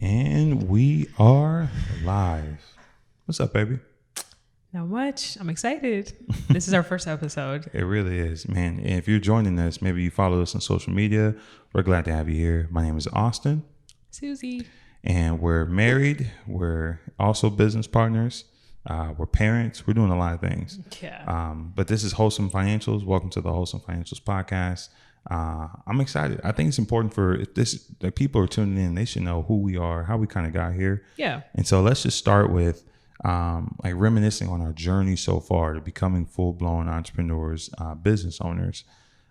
And we are live. What's up, baby? Not much. I'm excited. This is our first episode. It really is, man. And if you're joining us, maybe you follow us on social media. We're glad to have you here. My name is Austin. Susie. And we're married. We're also business partners. We're parents. We're doing a lot of things. Yeah. But this is Wholesome Financials. Welcome to the Wholesome Financials Podcast. I'm excited. I think it's important for if people are tuning in, they should know who we are, how we kind of got here. Yeah. And so let's just start with like reminiscing on our journey so far to becoming full-blown entrepreneurs, business owners,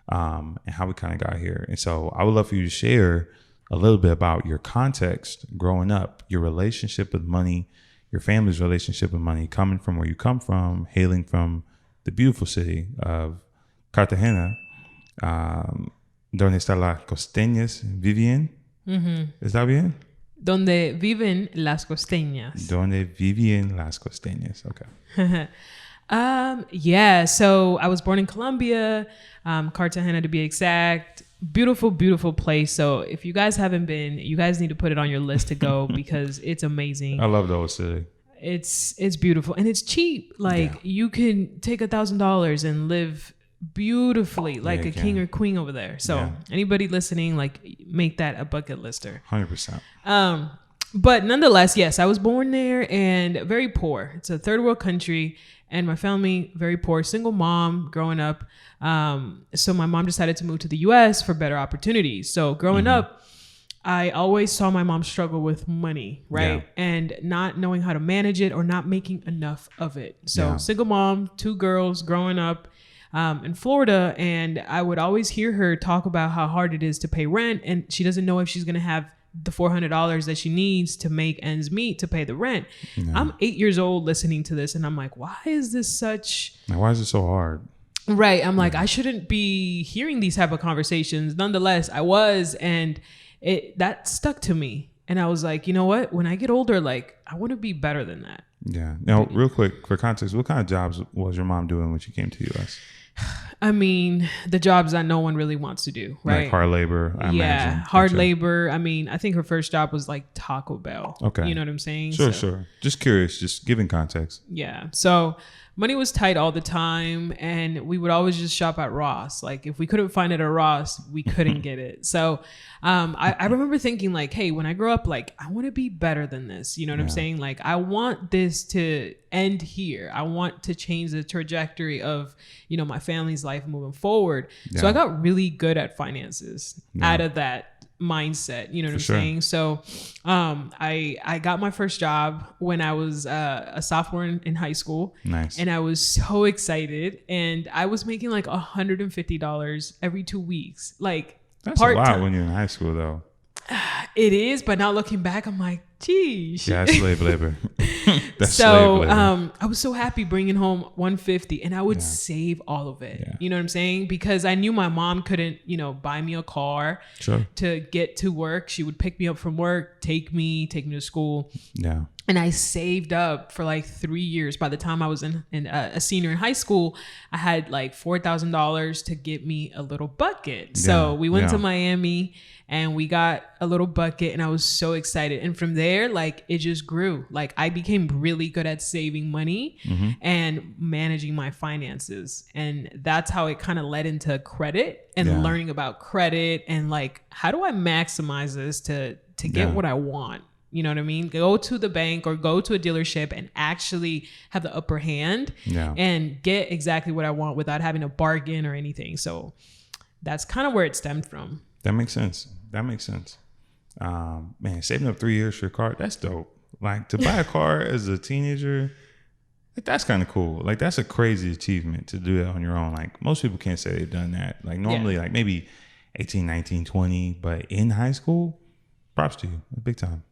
and how we kind of got here. And so I would love for you to share a little bit about your context growing up, your relationship with money, your family's relationship with money, coming from where you come from, hailing from the beautiful city of Cartagena, donde están las costeñas vivían. ¿Está bien? Donde viven las costeñas. Donde vivían las costeñas. Okay. Yeah. So I was born in Colombia, Cartagena to be exact. Beautiful, beautiful place. So if you guys haven't been, you guys need to put it on your list to go because it's amazing. I love the old city. It's beautiful and it's cheap. Like you can take $1,000 and live beautifully like a king or queen over there. So anybody listening, like make that a bucket lister. 100%. But nonetheless, yes, I was born there and very poor. It's a third world country and my family very poor, single mom growing up. So my mom decided to move to the US for better opportunities. So growing up, I always saw my mom struggle with money, right? Yeah. And not knowing how to manage it or not making enough of it. So single mom, 2 girls growing up in Florida. And I would always hear her talk about how hard it is to pay rent. And she doesn't know if she's going to have the $400 that she needs to make ends meet to pay the rent. No. I'm 8 years old listening to this and I'm like, why is this such... Why is it so hard? Right. I'm like, I shouldn't be hearing these type of conversations. Nonetheless, I was, and that stuck to me. And I was like, you know what? When I get older, like, I want to be better than that. Yeah. Now, real quick, for context, what kind of jobs was your mom doing when she came to the U.S.? I mean, the jobs that no one really wants to do, right? Like hard labor, I imagine. Hard labor. I mean, I think her first job was like Taco Bell. Okay. You know what I'm saying? Sure. Just curious, just giving context. Yeah. So money was tight all the time and we would always just shop at Ross. Like if we couldn't find it at Ross, we couldn't get it. So I remember thinking like, hey, when I grow up, like I want to be better than this. You know what I'm saying? Like I want this to end here. I want to change the trajectory of, you know, my family's life moving forward. Yeah. So I got really good at finances out of that mindset, you know what I'm saying? So I got my first job when I was a sophomore in high school. Nice. And I was so excited and I was making like $150 every 2 weeks. Like that's a lot when you're in high school though. It is, but now looking back, I'm like, geez. Yeah, it's slave labor. That's so slave labor. I was so happy bringing home $150 and I would save all of it. Yeah. You know what I'm saying? Because I knew my mom couldn't, you know, buy me a car to get to work. She would pick me up from work, take me to school. Yeah. And I saved up for like 3 years. By the time I was in a senior in high school, I had like $4,000 to get me a little bucket. So we went to Miami and we got a little bucket and I was so excited. And from there, like it just grew. Like I became really good at saving money and managing my finances. And that's how it kind of led into credit and learning about credit and like, how do I maximize this to get what I want? You know what I mean? Go to the bank or go to a dealership and actually have the upper hand and get exactly what I want without having to bargain or anything. So that's kind of where it stemmed from. That makes sense. Man, saving up 3 years for your car, that's dope. Like to buy a car as a teenager, like, that's kind of cool. Like that's a crazy achievement to do that on your own. Like most people can't say they've done that. Like normally like maybe 18, 19, 20, but in high school, props to you. Big time.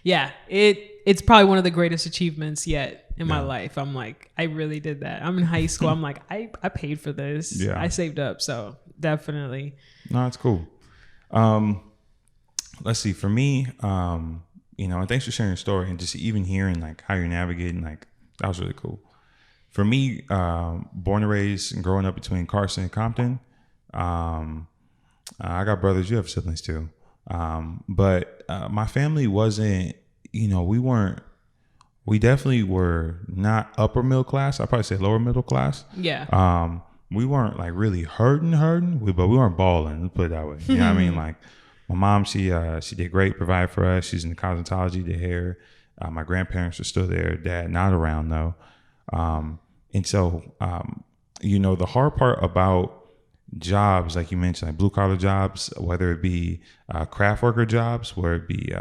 Yeah, it's probably one of the greatest achievements yet in my life. I'm like, I really did that. I'm in high school. I'm like, I paid for this. Yeah. I saved up. So definitely. No, it's cool. Let's see. For me, you know, and thanks for sharing your story and just even hearing like how you're navigating, like that was really cool. For me, born and raised and growing up between Carson and Compton, I got brothers. You have siblings too. But my family wasn't, we definitely were not upper middle class. I'd probably say lower middle class. Yeah. We weren't like really hurting, but we weren't balling. Let's put it that way. You know what I mean? Like my mom, she did great, provide for us. She's in cosmetology, did hair. My grandparents are still there. Dad not around though. And so, the hard part about jobs, like you mentioned, like blue collar jobs, whether it be craft worker jobs, where it be,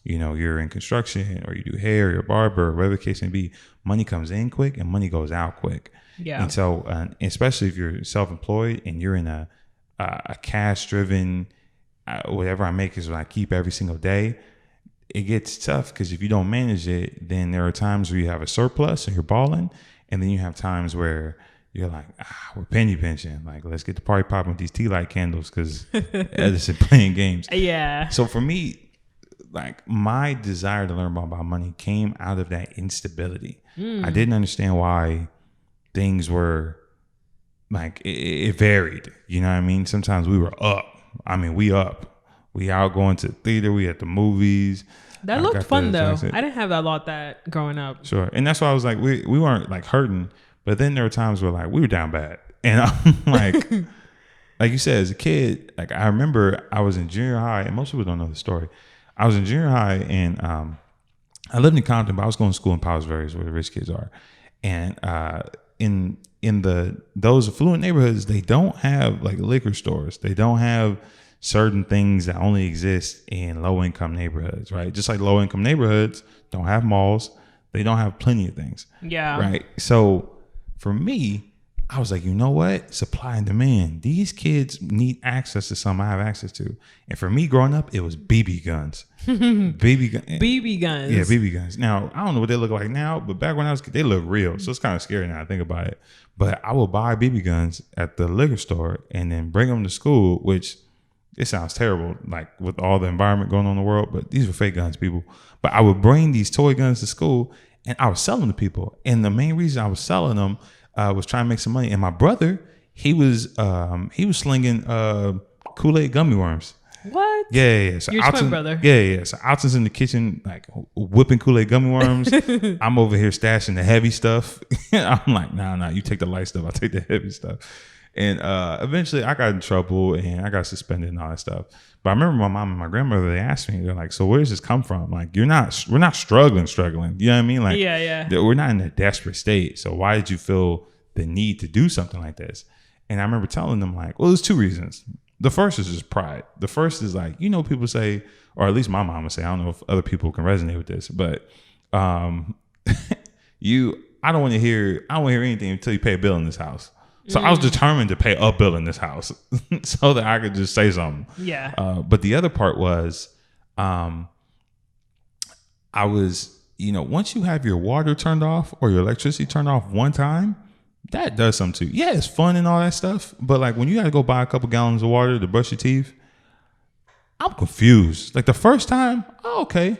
you're in construction or you do hair, you're a barber, whatever the case may be, money comes in quick and money goes out quick. Yeah. And so, especially if you're self-employed and you're in a cash driven, whatever I make is what I keep every single day, it gets tough because if you don't manage it, then there are times where you have a surplus and you're balling. And then you have times where you're like, we're penny pinching. Like, let's get the party popping with these tea light candles because Edison playing games. Yeah. So for me, like my desire to learn about money came out of that instability. I didn't understand why things were like, it varied. You know what I mean? Sometimes we were up. I mean, we up. We out going to theater. We at the movies. That looked fun though. I didn't have a lot that growing up. Sure. And that's why I was like, we weren't like hurting, but then there were times where like we were down bad. And I'm like you said, as a kid, like I remember I was in junior high, and most people don't know the story. I was in junior high and I lived in Compton, but I was going to school in Palos Verdes where the rich kids are. And in those affluent neighborhoods, they don't have like liquor stores. They don't have certain things that only exist in low income neighborhoods, right? Just like low income neighborhoods don't have malls. They don't have plenty of things. Yeah. Right. So for me, I was like, you know what? Supply and demand. These kids need access to something I have access to. And for me growing up, it was BB guns. BB guns. Yeah, BB guns. Now, I don't know what they look like now, but back when I was kid, they look real. So it's kind of scary now I think about it. But I would buy BB guns at the liquor store and then bring them to school, which it sounds terrible, like with all the environment going on in the world, but these were fake guns, people. But I would bring these toy guns to school and I was selling them to people. And the main reason I was selling them was trying to make some money. And my brother, he was slinging Kool-Aid gummy worms. What? Yeah. So your twin brother. Yeah. So Alton's in the kitchen, like whipping Kool-Aid gummy worms. I'm over here stashing the heavy stuff. I'm like, nah, you take the light stuff. I'll take the heavy stuff. And eventually I got in trouble and I got suspended and all that stuff. But I remember my mom and my grandmother, they asked me, they're like, so where does this come from? Like, we're not struggling. You know what I mean? Like, yeah. We're not in a desperate state. So why did you feel the need to do something like this? And I remember telling them like, well, there's two reasons. The first is just pride. The first is like, people say, or at least my mom would say, I don't know if other people can resonate with this, but I don't want to hear anything until you pay a bill in this house. So I was determined to pay a bill in this house so that I could just say something. Yeah. But the other part was, I was, once you have your water turned off or your electricity turned off one time, that does something to you. Yeah, it's fun and all that stuff. But like when you got to go buy a couple gallons of water to brush your teeth, I'm confused. Like the first time, okay.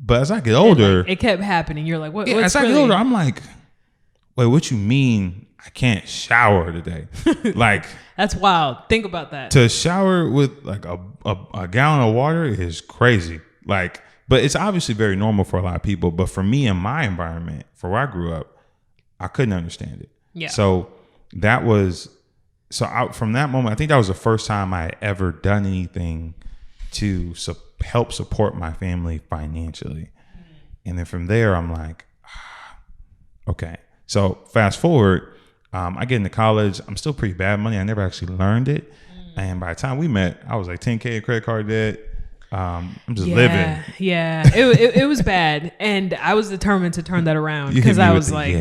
But as I get older, it kept happening. You're like, what? Yeah, as I get older, I'm like, wait, what you mean? I can't shower today. Like that's wild. Think about that. To shower with like a gallon of water is crazy. Like, but it's obviously very normal for a lot of people. But for me in my environment, for where I grew up, I couldn't understand it. Yeah. So from that moment, I think that was the first time I had ever done anything to help support my family financially. And then from there, I'm like, okay. So fast forward. I get into college. I'm still pretty bad money. I never actually learned it. And by the time we met, I was like 10K credit card debt. I'm just living. Yeah. It was bad. And I was determined to turn that around because I was like,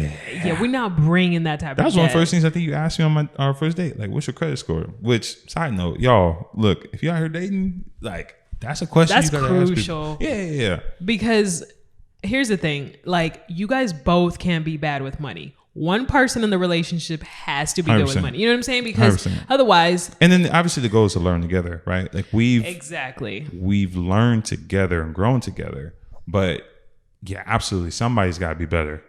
we're not bringing that type of debt. That was one of the first things I think you asked me on our first date. Like, what's your credit score? Which, side note, y'all, look, if you're out here dating, like, that's a question you gotta ask people. Yeah. Because here's the thing. Like, you guys both can be bad with money. One person in the relationship has to be 100%. Good with money. You know what I'm saying? Because 100%. Otherwise. And then obviously the goal is to learn together, right? Like we've learned together and grown together. But yeah, absolutely. Somebody's got to be better.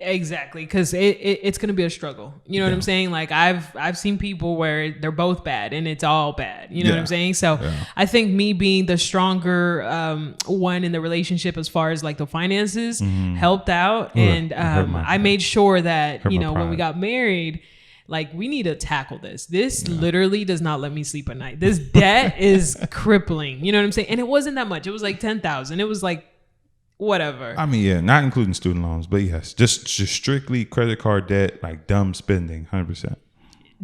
Exactly, because it's going to be a struggle. You know what I'm saying? Like I've seen people where they're both bad and it's all bad. You know what I'm saying? So I think me being the stronger one in the relationship as far as like the finances helped out. And I made sure that, when we got married, like we need to tackle this. This literally does not let me sleep at night. This debt is crippling. You know what I'm saying? And it wasn't that much. It was like $10,000. It was like, whatever. I mean, yeah, not including student loans, but yes, just strictly credit card debt, like dumb spending, 100%.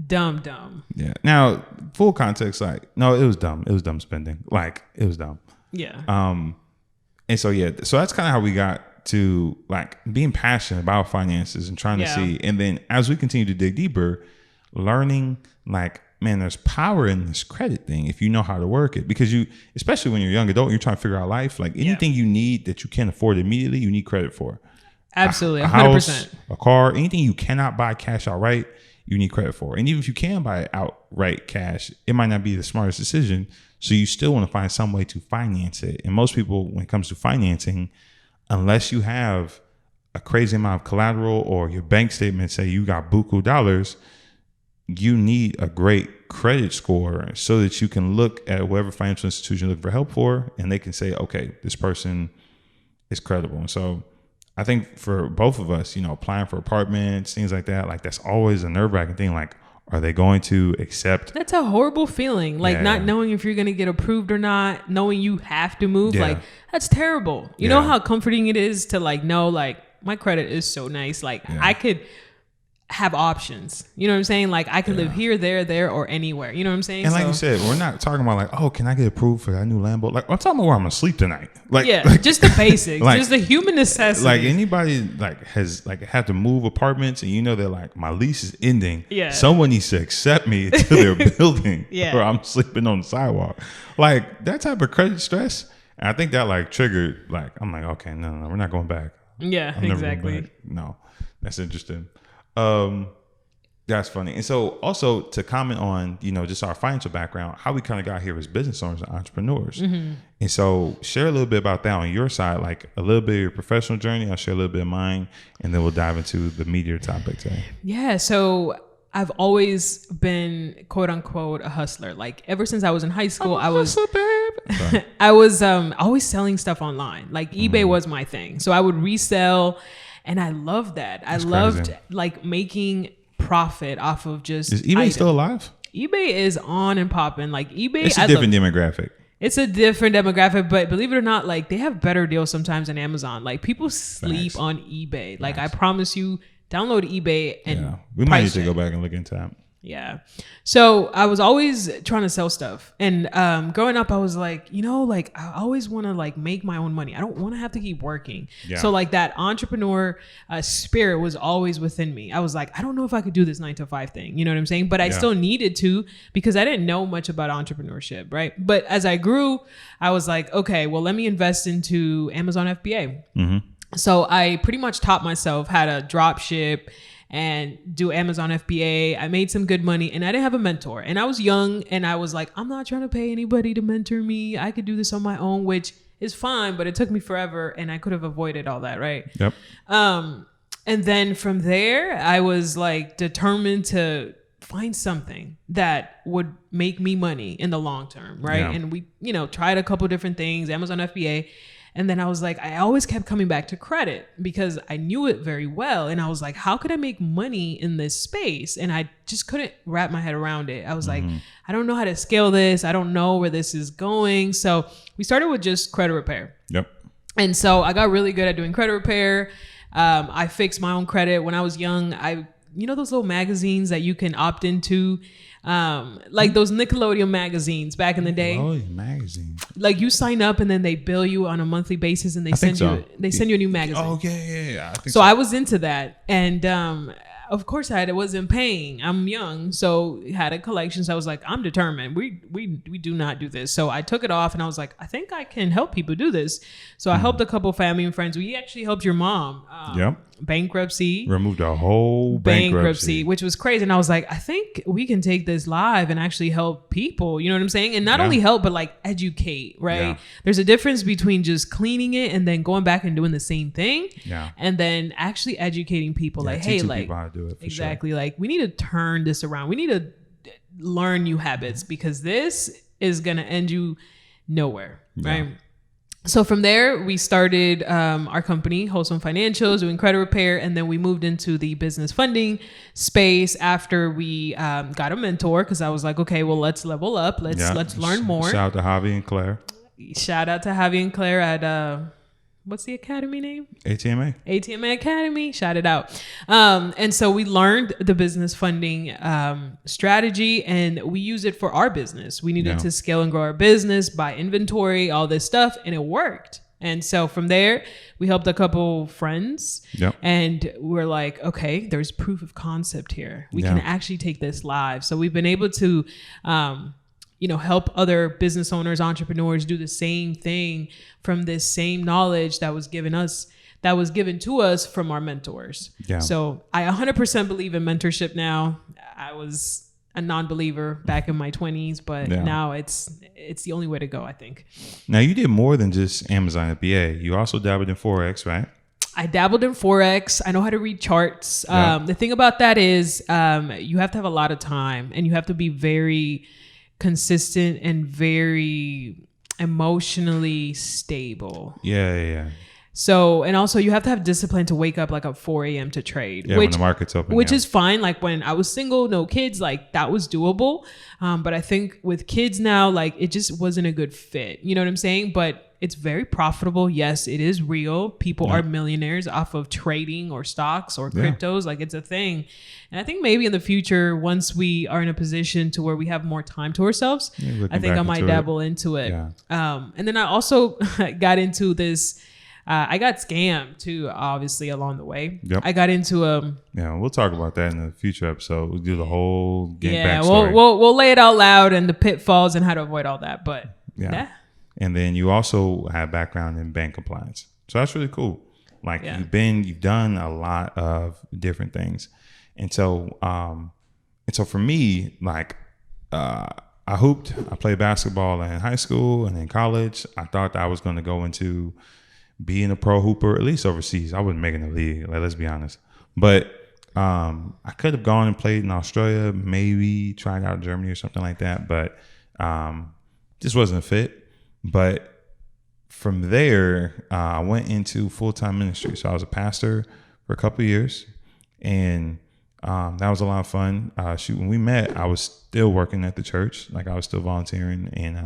Dumb. Yeah. Now, full context, like, no, it was dumb. It was dumb spending. Like, it was dumb. Yeah. And so, yeah, so that's kind of how we got to like being passionate about finances and trying to see. And then as we continue to dig deeper, learning like, man, there's power in this credit thing if you know how to work it. Because you, especially when you're a young adult, you're trying to figure out life. Like anything you need that you can't afford immediately, you need credit for. Absolutely, 100%. A house, a car, anything you cannot buy cash outright, you need credit for. And even if you can buy it outright cash, it might not be the smartest decision. So you still want to find some way to finance it. And most people, when it comes to financing, unless you have a crazy amount of collateral or your bank statement say you got buku dollars, you need a great credit score so that you can look at whatever financial institution you look for help for, and they can say, okay, this person is credible. And so I think for both of us, applying for apartments, things like that, like that's always a nerve-wracking thing. Like, are they going to accept? That's a horrible feeling. Like not knowing if you're going to get approved or not, knowing you have to move. Like that's terrible. You know how comforting it is to like know like my credit is so nice. Like I could have options. You know what I'm saying? Like I could live here, there, or anywhere. You know what I'm saying? And like you said, we're not talking about like, oh, can I get approved for that new Lambo? Like I'm talking about where I'm gonna sleep tonight. Like just the basics, like, just the human necessity. Like anybody like has like had to move apartments, and they're like, my lease is ending. Yeah, someone needs to accept me to their building, or I'm sleeping on the sidewalk. Like that type of credit stress. And I think that like triggered like I'm like, okay, no, we're not going back. Yeah, I'm exactly. No, that's interesting. That's funny. And so also to comment on, just our financial background, how we kind of got here as business owners and entrepreneurs. And so share a little bit about that on your side, like a little bit of your professional journey. I'll share a little bit of mine, and then we'll dive into the meatier topic today. Yeah. So I've always been quote unquote a hustler. Like ever since I was in high school, I was always selling stuff online. Like eBay was my thing. So I would resell. And I loved that. I loved like making profit off of just. Is eBay still alive? eBay is on and popping. Like eBay, it's a different demographic. It's a different demographic, but believe it or not, like they have better deals sometimes than Amazon. Like people sleep on eBay. Like I promise you, download eBay and we might need to go back and look into that. Yeah. So I was always trying to sell stuff. And growing up, I was like, I always want to like make my own money. I don't want to have to keep working. Yeah. So like that entrepreneur spirit was always within me. I was like, I don't know if I could do this 9-to-5 thing. You know what I'm saying? But I still needed to because I didn't know much about entrepreneurship. Right. But as I grew, I was like, okay, well, let me invest into Amazon FBA. So I pretty much taught myself how to drop ship and do Amazon FBA. I made some good money and I didn't have a mentor. And I was young and I was like, I'm not trying to pay anybody to mentor me. I could do this on my own, which is fine, but it took me forever and I could have avoided all that, right? Yep. And then from there, I was like determined to find something that would make me money in the long term, right? Yeah. And we, tried a couple different things, Amazon FBA. And then I was like, I always kept coming back to credit because I knew it very well. And I was like, how could I make money in this space? And I just couldn't wrap my head around it. I was like, I don't know how to scale this. I don't know where this is going. So we started with just credit repair. Yep. And so I got really good at doing credit repair. I fixed my own credit when I was young. Those little magazines that you can opt into, like those Nickelodeon magazines back in the day. Oh, magazines. Like you sign up and then they bill you on a monthly basis and they send you a new magazine. Oh, yeah. I think so I was into that. And of course I wasn't paying. I'm young, so had a collection. So I was like, I'm determined. We do not do this. So I took it off and I was like, I think I can help people do this. So I helped a couple family and friends. We actually helped your mom. Bankruptcy. Removed a whole bankruptcy, which was crazy. And I was like, I think we can take this live and actually help people. You know what I'm saying? And not only help, but like educate, right? Yeah. There's a difference between just cleaning it and then going back and doing the same thing. Yeah. And then actually educating people like, hey, like, people how to do it exactly. Sure. Like we need to turn this around. We need to learn new habits because this is going to end you nowhere. Right. So from there, we started our company, Wholesome Financials, doing credit repair. And then we moved into the business funding space after we got a mentor because I was like, okay, well, let's level up. Let's learn more. Shout out to Javi and Claire. Shout out to Javi and Claire at, what's the academy name? ATMA Academy. Shout it out. And so we learned the business funding strategy and we use it for our business. We needed to scale and grow our business, buy inventory, all this stuff, and it worked. And so from there, we helped a couple friends and we're like, okay, there's proof of concept here. We can actually take this live. So we've been able to help other business owners, entrepreneurs do the same thing from this same knowledge that was given to us from our mentors. Yeah. So I 100% believe in mentorship now. I was a non-believer back in my 20s, but now it's the only way to go, I think. Now you did more than just Amazon FBA. You also dabbled in Forex, right? I dabbled in Forex. I know how to read charts. The thing about that is you have to have a lot of time and you have to be very consistent and very emotionally stable. Yeah. So, and also you have to have discipline to wake up like at 4 a.m. to trade. Yeah, when the market's open. Which is fine. Like when I was single, no kids, like that was doable. But I think with kids now, like it just wasn't a good fit. You know what I'm saying? But it's very profitable. Yes, it is real. People are millionaires off of trading or stocks or cryptos. Like it's a thing. And I think maybe in the future, once we are in a position to where we have more time to ourselves, I think I might dabble into it. Yeah. And then I also got into this. I got scammed too, obviously, along the way. Yep. I got into we'll talk about that in the future episode. We'll do the whole backstory. We'll lay it out loud and the pitfalls and how to avoid all that. But yeah. And then you also have background in bank compliance. So that's really cool. Like you've done a lot of different things. And so for me, like I hooped, I played basketball in high school and in college. I thought that I was going to go into being a pro hooper, at least overseas. I wasn't making the league, like, let's be honest. But I could have gone and played in Australia, maybe tried out in Germany or something like that. But just wasn't a fit. But from there, I went into full-time ministry. So I was a pastor for a couple of years, and that was a lot of fun. When we met, I was still working at the church, like I was still volunteering, and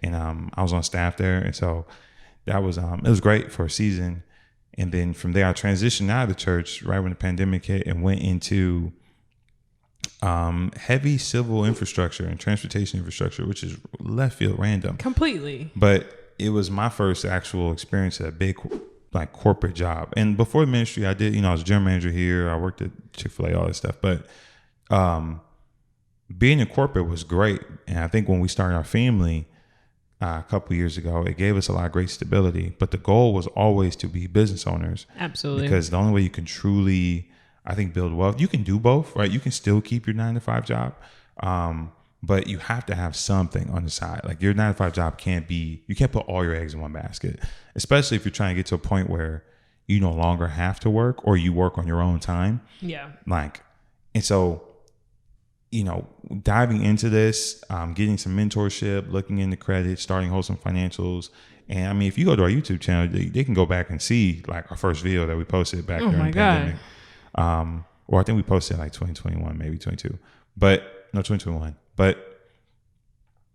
I was on staff there, and so that was it was great for a season. And then from there, I transitioned out of the church right when the pandemic hit and went into heavy civil infrastructure and transportation infrastructure, which is left field random. Completely. But it was my first actual experience at a big like corporate job. And before the ministry, I did, I was a general manager here. I worked at Chick-fil-A, all that stuff. But being in corporate was great. And I think when we started our family a couple years ago, it gave us a lot of great stability. But the goal was always to be business owners. Absolutely. Because the only way you can truly, I think, build wealth, you can do both, right? You can still keep your 9-to-5 job, but you have to have something on the side. Like your 9-to-5 job you can't put all your eggs in one basket, especially if you're trying to get to a point where you no longer have to work or you work on your own time. Yeah. And so, diving into this, getting some mentorship, looking into credit, starting Wholesome Financials. And I mean, if you go to our YouTube channel, they can go back and see like our first video that we posted back during the pandemic. Or I think we posted like 2021, maybe 22, but no, 2021. But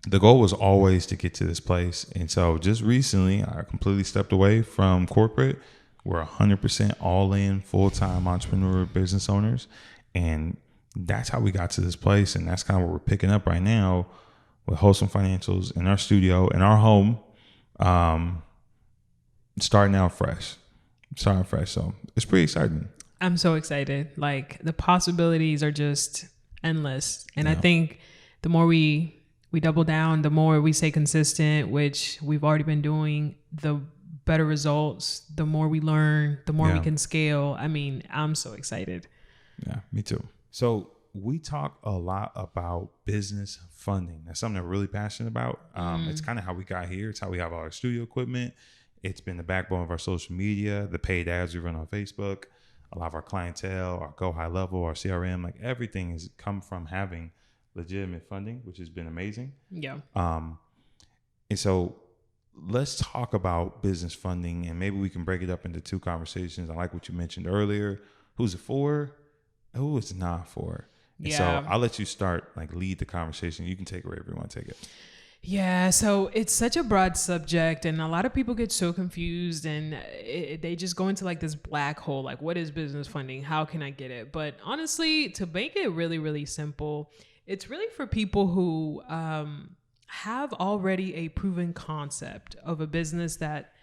the goal was always to get to this place. And so just recently, I completely stepped away from corporate. We're 100% all in, full-time entrepreneur business owners. And that's how we got to this place. And that's kind of what we're picking up right now with Wholesome Financials in our studio, in our home, starting out fresh. So it's pretty exciting. I'm so excited. Like the possibilities are just endless. And I think the more we double down, the more we stay consistent, which we've already been doing, the better results, the more we learn, the more we can scale. I mean, I'm so excited. Yeah, me too. So we talk a lot about business funding. That's something that we're really passionate about. It's kind of how we got here. It's how we have all our studio equipment. It's been the backbone of our social media, the paid ads we run on Facebook, a lot of our clientele, our Go High Level, our CRM, like everything has come from having legitimate funding, which has been amazing. Yeah. And so let's talk about business funding, and maybe we can break it up into two conversations. I like what you mentioned earlier. Who's it for? Who it's not for? And so I'll let you start, like lead the conversation. You can take it wherever you want to take it. Yeah, so it's such a broad subject, and a lot of people get so confused, and they just go into like this black hole. Like, what is business funding? How can I get it? But honestly, to make it really, really simple, it's really for people who have already a proven concept of a business that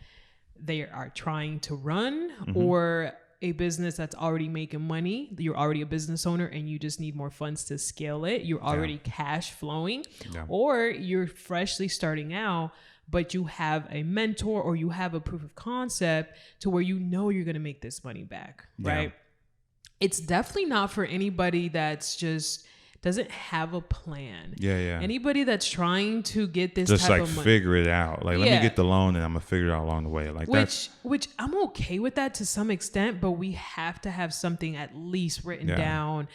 they are trying to run, or a business that's already making money. You're already a business owner and you just need more funds to scale it. You're already cash flowing, or you're freshly starting out, but you have a mentor or you have a proof of concept to where you know you're going to make this money back, right? It's definitely not for anybody that's just doesn't have a plan. Anybody that's trying to get this just type like of money, figure it out. Like, let me get the loan and I'm gonna figure it out along the way. Like which I'm okay with that to some extent, but we have to have something at least written down,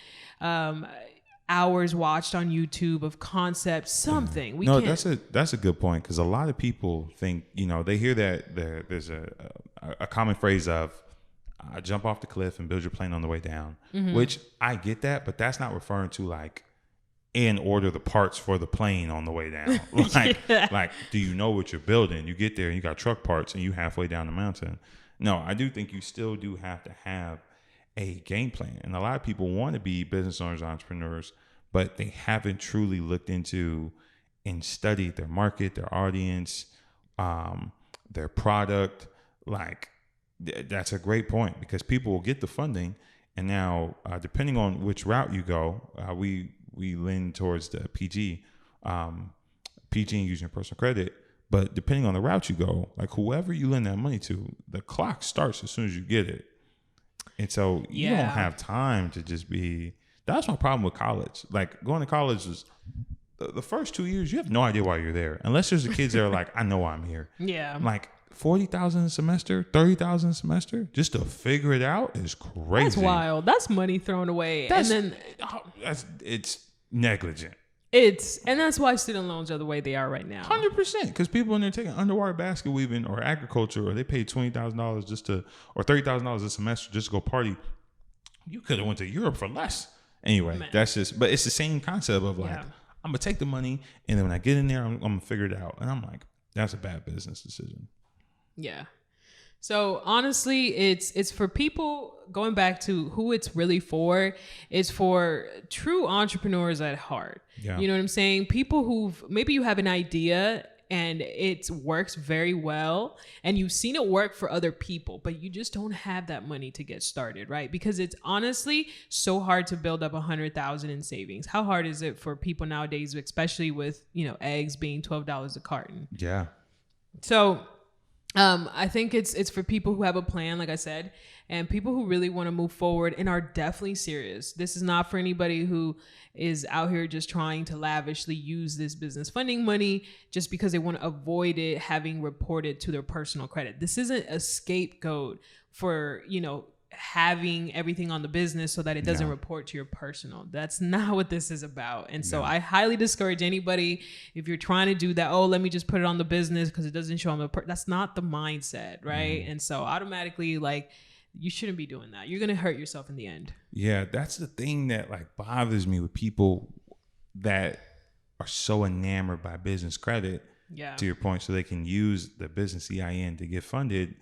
hours watched on YouTube of concepts, something. That's a good point, because a lot of people think, they hear that there's a common phrase of jump off the cliff and build your plane on the way down, which I get that, but that's not referring to like in order the parts for the plane on the way down. Like, do you know what you're building? You get there and you got truck parts and you halfway down the mountain. No, I do think you still do have to have a game plan. And a lot of people want to be business owners, entrepreneurs, but they haven't truly looked into and studied their market, their audience, their product. Like, that's a great point, because people will get the funding, and now depending on which route you go, we lean towards the PG and using your personal credit. But depending on the route you go, like whoever you lend that money to, the clock starts as soon as you get it, and so you don't have time to just be. That's my problem with college. Like, going to college is the first 2 years, you have no idea why you're there, unless there's the kids that are like, I know why I'm here. I'm like, $40,000 a semester, $30,000 a semester, just to figure it out is crazy. That's wild. That's money thrown away. It's negligent. And that's why student loans are the way they are right now. 100%, because people in there taking underwater basket weaving or agriculture, or they paid $20,000 or $30,000 a semester just to go party. You could have went to Europe for less. Anyway, that's just. But it's the same concept of like, I'm gonna take the money, and then when I get in there, I'm gonna figure it out. And I'm like, that's a bad business decision. Yeah. So honestly, it's for people, going back to who it's really for. It's for true entrepreneurs at heart. Yeah. You know what I'm saying? People who've, maybe you have an idea and it works very well and you've seen it work for other people, but you just don't have that money to get started, right? Because it's honestly so hard to build up 100,000 in savings. How hard is it for people nowadays, especially with, eggs being $12 a carton? Yeah. So I think it's for people who have a plan, like I said, and people who really want to move forward and are definitely serious. This is not for anybody who is out here just trying to lavishly use this business funding money just because they want to avoid it having reported to their personal credit. This isn't a scapegoat for, having everything on the business so that it doesn't report to your personal. That's not what this is about. And so I highly discourage anybody, if you're trying to do that, let me just put it on the business because it doesn't show on that's not the mindset, right? And so automatically, like, you shouldn't be doing that. You're going to hurt yourself in the end. Yeah, that's the thing that like bothers me with people that are so enamored by business credit, to your point, so they can use the business EIN to get funded,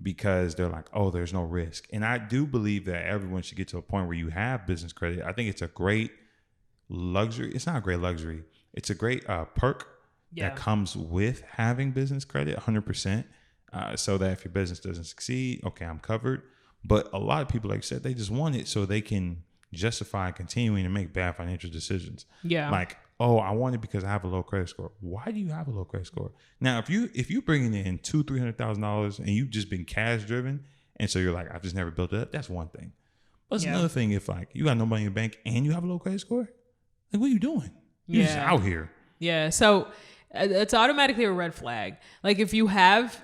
because they're like, there's no risk. And I do believe that everyone should get to a point where you have business credit. I think it's a great luxury. It's not a great luxury. It's a great perk that comes with having business credit, 100%. So that if your business doesn't succeed, I'm covered. But a lot of people, like I said, they just want it so they can justify continuing to make bad financial decisions. Yeah. Like, oh, I want it because I have a low credit score. Why do you have a low credit score? Now, if you bringing in $200,000-$300,000 and you've just been cash driven, and so you're like, I've just never built it up, that's one thing. But it's another thing if like you got no money in the bank and you have a low credit score. Like, what are you doing? You're just out here. Yeah. So it's automatically a red flag. Like if you have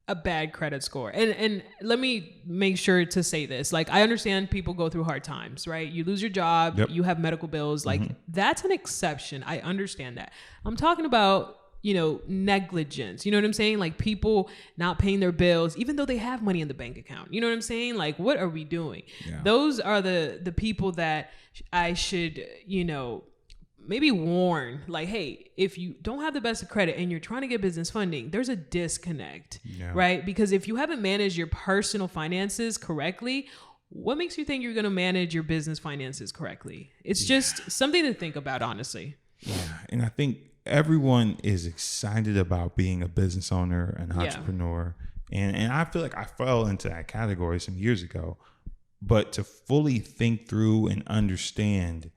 a bad credit score, and let me make sure to say this. Like, I understand people go through hard times, right? You lose your job, you have medical bills. Like that's an exception. I understand that. I'm talking about, negligence. You know what I'm saying? Like people not paying their bills, even though they have money in the bank account. You know what I'm saying? Like, what are we doing? Yeah. Those are the people that I should, maybe warn, like, hey, if you don't have the best of credit and you're trying to get business funding, there's a disconnect, right? Because if you haven't managed your personal finances correctly, what makes you think you're going to manage your business finances correctly? It's just something to think about, honestly. Yeah. And I think everyone is excited about being a business owner, an entrepreneur. And I feel like I fell into that category some years ago, but to fully think through and understand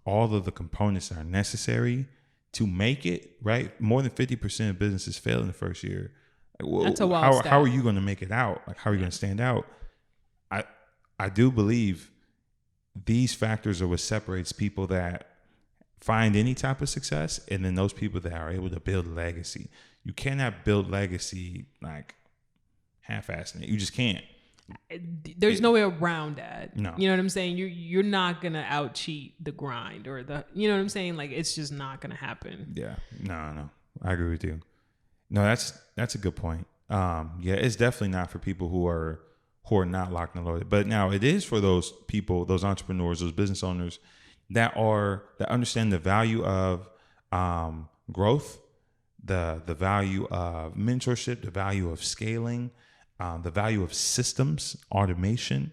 all of the components that are necessary to make it, right? More than 50% of businesses fail in the first year. That's a wild stat. How are you going to make it out? Like, how are you going to stand out? I do believe these factors are what separates people that find any type of success and then those people that are able to build legacy. You cannot build legacy like half-assing it. You just can't. There's no way around that. No. You know what I'm saying? You're not gonna out cheat the grind or you know what I'm saying? Like, it's just not gonna happen. Yeah. No. I agree with you. No, that's a good point. It's definitely not for people who are not locked and loaded. But now it is for those people, those entrepreneurs, those business owners that understand the value of growth, the value of mentorship, the value of scaling, the value of systems, automation.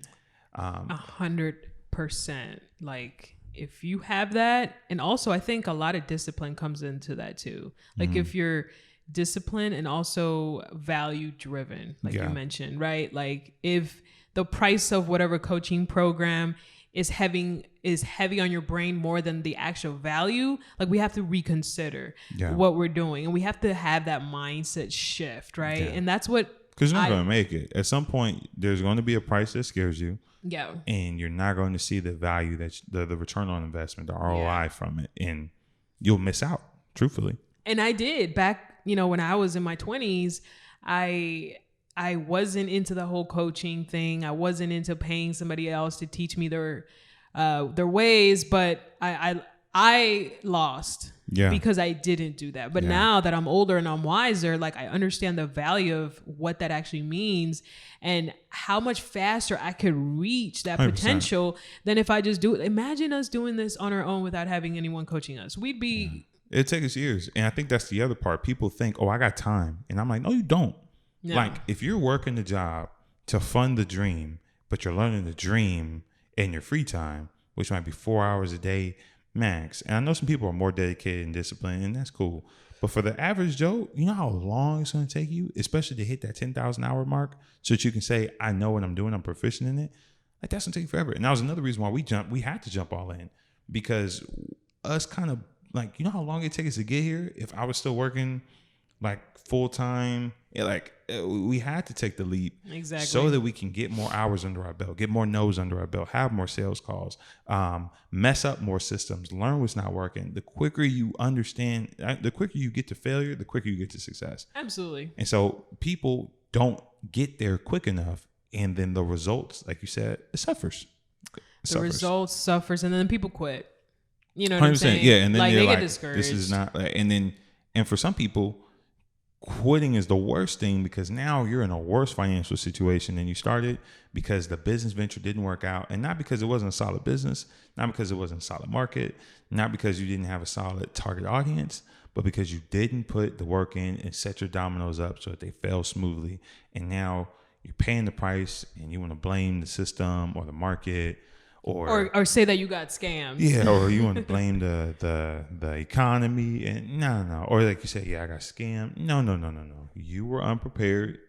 100%. Like, if you have that, and also I think a lot of discipline comes into that too. Like if you're disciplined and also value driven, like you mentioned, right? Like if the price of whatever coaching program is heavy on your brain more than the actual value, like we have to reconsider what we're doing, and we have to have that mindset shift, right? And that's what, because you're not going to make it. At some point, there's going to be a price that scares you. Yeah. And you're not going to see the value that the return on investment, the ROI from it, and you'll miss out, truthfully. And I did back, when I was in my 20s, I wasn't into the whole coaching thing. I wasn't into paying somebody else to teach me their ways, but I lost because I didn't do that. But now that I'm older and I'm wiser, like I understand the value of what that actually means and how much faster I could reach that 100%. Potential than if I just do it. Imagine us doing this on our own without having anyone coaching us. We'd be... It takes us years. And I think that's the other part. People think, oh, I got time. And I'm like, no, you don't. No. Like if you're working the job to fund the dream, but you're learning the dream in your free time, which might be 4 hours a day max. And I know some people are more dedicated and disciplined, and that's cool. But for the average Joe, you know how long it's going to take you, especially to hit that 10,000 hour mark so that you can say, I know what I'm doing. I'm proficient in it. Like that's going to take forever. And that was another reason why we had to jump all in, because us kind of like, you know how long it takes us to get here? If I was still working like full time, we had to take the leap so that we can get more hours under our belt, get more no's under our belt, have more sales calls, mess up more systems, learn what's not working. The quicker you understand, the quicker you get to failure, the quicker you get to success. Absolutely. And so people don't get there quick enough. And then the results, like you said, it suffers. Results suffers, and then people quit. You know what I'm saying? Yeah, and then like, they get discouraged. This is not, and for some people, quitting is the worst thing, because now you're in a worse financial situation than you started because the business venture didn't work out, and not because it wasn't a solid business, not because it wasn't a solid market, not because you didn't have a solid target audience, but because you didn't put the work in and set your dominoes up so that they fell smoothly. And now you're paying the price, and you want to blame the system or the market. Or say that you got scammed. Yeah, or you want to blame the economy, and no. Or like you say, I got scammed. No. You were unprepared,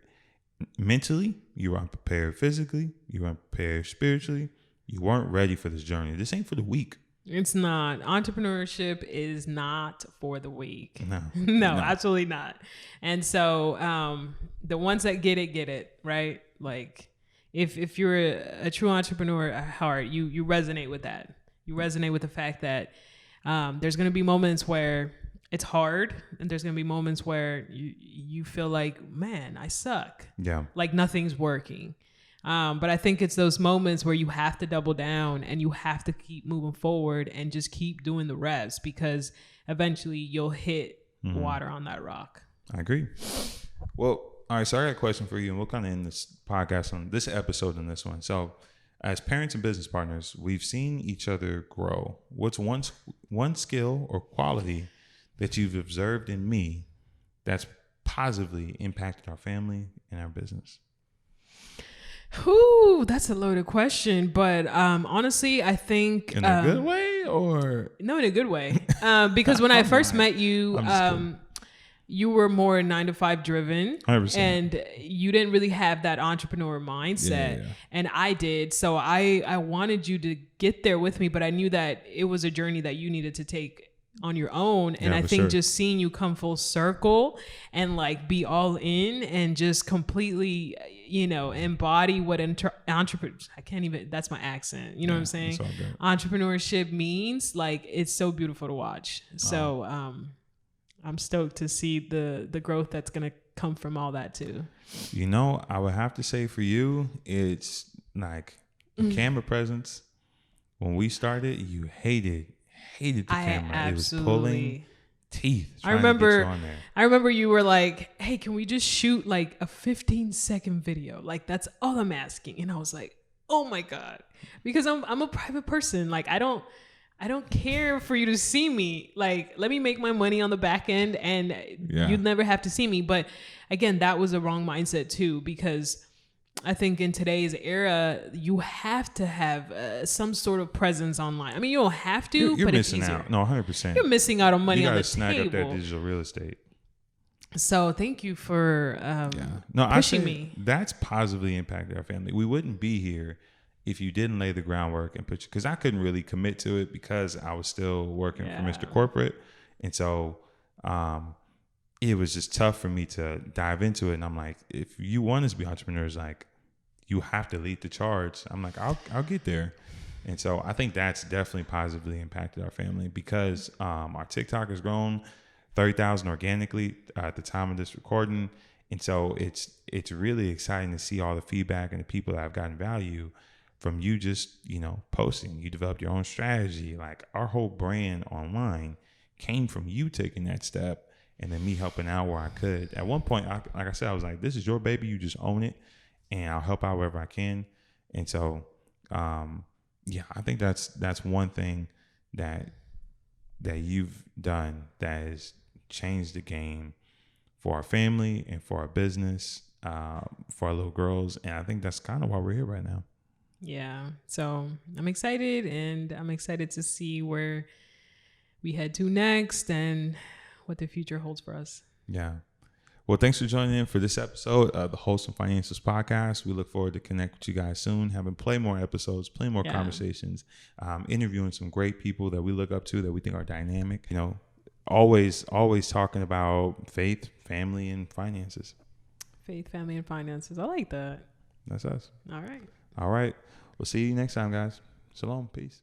mentally, you weren't prepared physically, you weren't prepared spiritually, you weren't ready for this journey. This ain't for the weak. It's not. Entrepreneurship is not for the weak. No, no, absolutely not. And so the ones that get it, right? Like if you're a true entrepreneur at heart, you resonate with that. You resonate with the fact that there's going to be moments where it's hard, and there's going to be moments where you feel like, man, I suck. Yeah. Like nothing's working. But I think it's those moments where you have to double down and you have to keep moving forward and just keep doing the reps, because eventually you'll hit water on that rock. I agree. Well, all right. So I got a question for you, and we'll kind of end this podcast on this episode and this one. So as parents and business partners, we've seen each other grow. What's one skill or quality that you've observed in me that's positively impacted our family and our business? Ooh, that's a loaded question. But honestly, I think in a good way, or no, in a good way. Because when I first met you, you were more 9-to-5 driven, 100%. And you didn't really have that entrepreneur mindset. Yeah. And I did. So I wanted you to get there with me, but I knew that it was a journey that you needed to take on your own. And I think just seeing you come full circle and like be all in and just completely, embody what entrepreneurs, I can't even, that's my accent. You know what I'm saying? Entrepreneurship means, like, it's so beautiful to watch. So, I'm stoked to see the growth that's going to come from all that too. I would have to say for you, it's like camera presence. When we started, you hated the camera. It was pulling teeth. I remember you were like, hey, can we just shoot like a 15-second video? Like, that's all I'm asking. And I was like, oh my God, because I'm a private person. Like, I don't care for you to see me. Like, let me make my money on the back end and you'd never have to see me. But again, that was a wrong mindset too, because I think in today's era, you have to have some sort of presence online. I mean, you don't have to, you're but missing it's easier. out. No, 100%. You're missing out on money on the table. You got to snag up that digital real estate. So thank you for pushing me. That's positively impacted our family. We wouldn't be here if you didn't lay the groundwork and because I couldn't really commit to it because I was still working for Mr. Corporate. And so it was just tough for me to dive into it. And I'm like, if you want us to be entrepreneurs, like, you have to lead the charge. I'm like, I'll get there. And so I think that's definitely positively impacted our family because our TikTok has grown 30,000 organically at the time of this recording. And so it's really exciting to see all the feedback and the people that have gotten value from you just, posting. You developed your own strategy. Like, our whole brand online came from you taking that step and then me helping out where I could. At one point, like I said, I was like, this is your baby. You just own it. And I'll help out wherever I can. And so, I think that's one thing that you've done that has changed the game for our family and for our business, for our little girls. And I think that's kind of why we're here right now. Yeah. So I'm excited, and I'm excited to see where we head to next and what the future holds for us. Yeah. Well, thanks for joining in for this episode of the Wholesome Financials Podcast. We look forward to connect with you guys soon, having plenty more episodes, plenty more conversations, interviewing some great people that we look up to that we think are dynamic. Always talking about faith, family, and finances. Faith, family, and finances. I like that. That's us. All right. All right. We'll see you next time, guys. Shalom. Peace.